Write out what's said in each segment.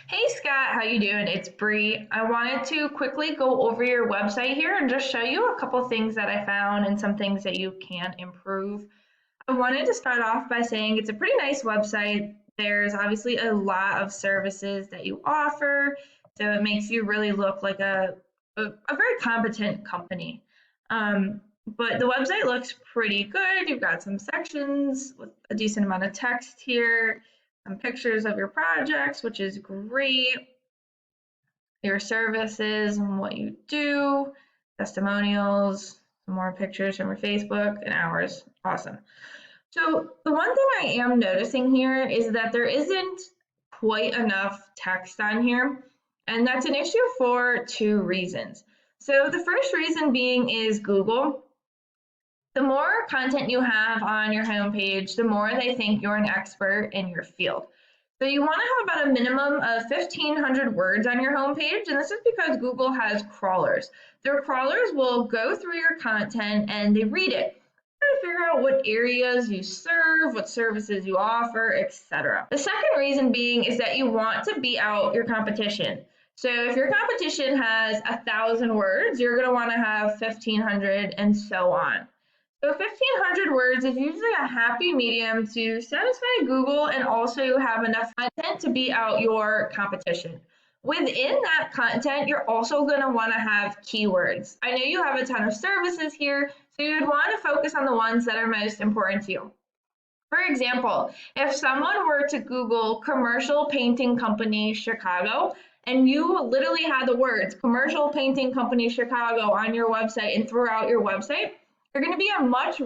Hey Scott, how you doing? It's Bree. I wanted to quickly go over your website here and just show you a couple things that I found and some things that you can improve. I wanted to start off by saying it's a pretty nice website. There's obviously a lot of services that you offer, so it makes you really look like a very competent company. But the website looks pretty good. You've got some sections with a decent amount of text here, some pictures of your projects, which is great, your services and what you do, testimonials, some more pictures from your Facebook and ours. Awesome. So the one thing I am noticing here is that there isn't quite enough text on here, and that's an issue for two reasons. So the first reason being is Google. The more content you have on your homepage, the more they think you're an expert in your field. So you want to have about a minimum of 1,500 words on your homepage, and this is because Google has crawlers. Their crawlers will go through your content and they read it, try to figure out what areas you serve, what services you offer, etc. The second reason being is that you want to beat out your competition. So if your competition has 1,000 words, you're going to want to have 1,500 and so on. So 1,500 words is usually a happy medium to satisfy Google and also have enough content to beat out your competition. Within that content, you're also going to want to have keywords. I know you have a ton of services here, so you'd want to focus on the ones that are most important to you. For example, if someone were to Google commercial painting company Chicago, and you literally had the words commercial painting company Chicago on your website and throughout your website, you're going to be a much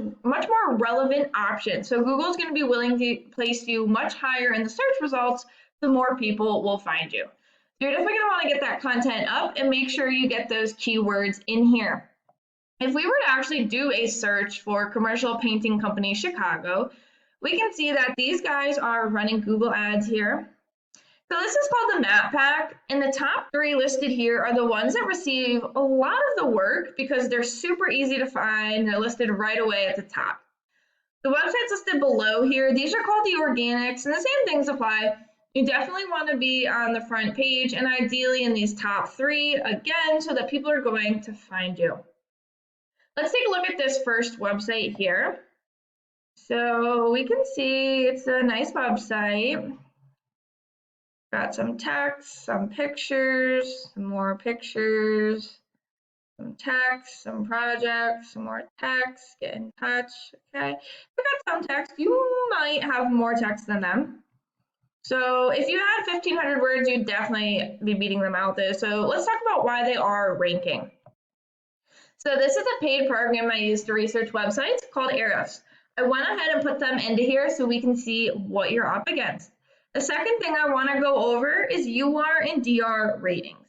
more relevant option. So Google's going to be willing to place you much higher in the search results, the more people will find you. So you're definitely going to want to get that content up and make sure you get those keywords in here. If we were to actually do a search for commercial painting company Chicago, we can see that these guys are running Google ads here. So this is called the map pack, and the top three listed here are the ones that receive a lot of the work because they're super easy to find. They're listed right away at the top. The websites listed below here, these are called the organics, and the same things apply. You definitely want to be on the front page and ideally in these top three, again, so that people are going to find you. Let's take a look at this first website here. So we can see it's a nice website. Got some text, some pictures, some more pictures, some text, some projects, some more text, get in touch, okay? We got some text, you might have more text than them. So if you had 1,500 words, you'd definitely be beating them out there. So let's talk about why they are ranking. So this is a paid program I use to research websites called Ahrefs. I went ahead and put them into here so we can see what you're up against. The second thing I want to go over is UR and DR ratings.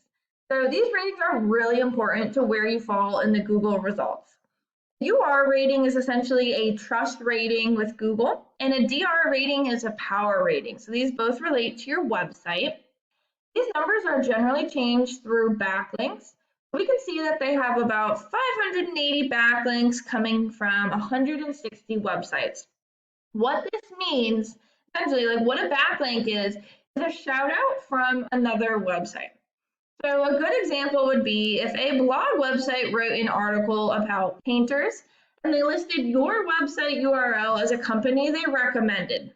So these ratings are really important to where you fall in the Google results. UR rating is essentially a trust rating with Google, and a DR rating is a power rating. So these both relate to your website. These numbers are generally changed through backlinks. We can see that they have about 580 backlinks coming from 160 websites. What this means, essentially, like what a backlink is a shout out from another website. So a good example would be if a blog website wrote an article about painters and they listed your website URL as a company they recommended.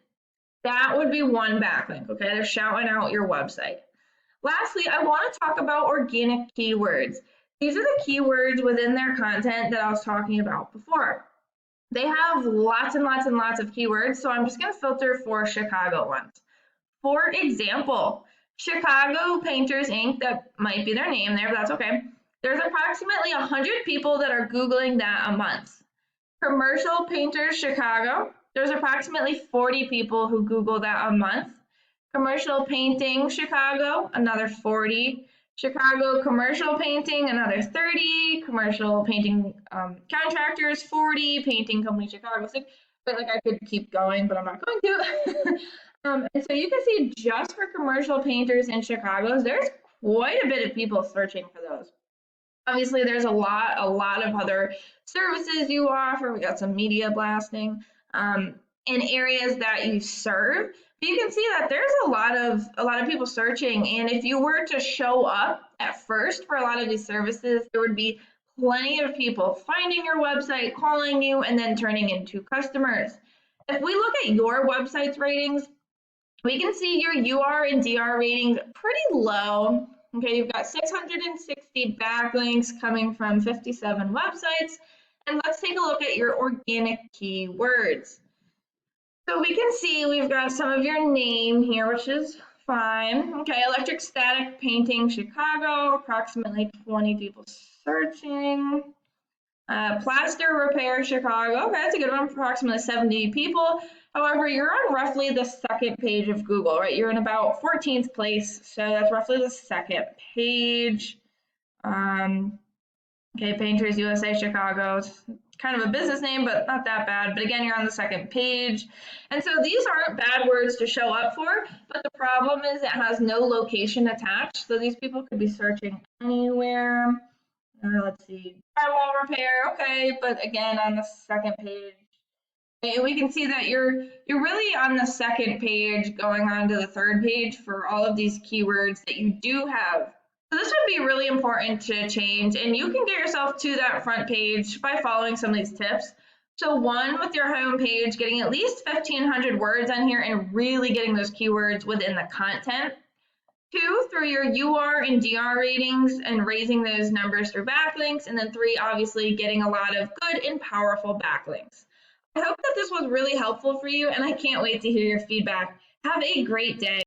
That would be one backlink, okay? They're shouting out your website. Lastly, I want to talk about organic keywords. These are the keywords within their content that I was talking about before. They have lots and lots and lots of keywords, so I'm just going to filter for Chicago ones. For example, Chicago Painters Inc., that might be their name there, but that's okay. There's approximately 100 people that are Googling that a month. Commercial Painters Chicago, there's approximately 40 people who Google that a month. Commercial Painting Chicago, another 40. Chicago Commercial Painting, another 30. Commercial Painting Contractors, 40. Painting Company Chicago, 6. But like I could keep going, but I'm not going to. And so you can see just for commercial painters in Chicago, there's quite a bit of people searching for those. Obviously, there's a lot of other services you offer. We got some media blasting. in areas that you serve. But you can see that there's a lot of people searching, and if you were to show up at first for a lot of these services, there would be plenty of people finding your website, calling you, and then turning into customers. If we look at your website's ratings, we can see your UR and DR ratings pretty low. Okay, you've got 660 backlinks coming from 57 websites. And let's take a look at your organic keywords. So we can see we've got some of your name here, which is fine. Okay, electric static painting Chicago, approximately 20 people searching. Plaster repair Chicago, okay, that's a good one, approximately 70 people. However, you're on roughly the second page of Google, right? You're in about 14th place, so that's roughly the second page. Okay, Painters USA Chicago. It's kind of a business name, but not that bad. But again, you're on the second page. And so these aren't bad words to show up for, but the problem is it has no location attached. So these people could be searching anywhere. Let's see, drywall repair, okay, but again, on the second page. And we can see that you're really on the second page going on to the third page for all of these keywords that you do have. So this would be really important to change, and you can get yourself to that front page by following some of these tips. So one, with your home page, getting at least 1,500 words on here and really getting those keywords within the content. Two, through your UR and DR ratings and raising those numbers through backlinks. And then three, obviously getting a lot of good and powerful backlinks. I hope that this was really helpful for you, and I can't wait to hear your feedback. Have a great day.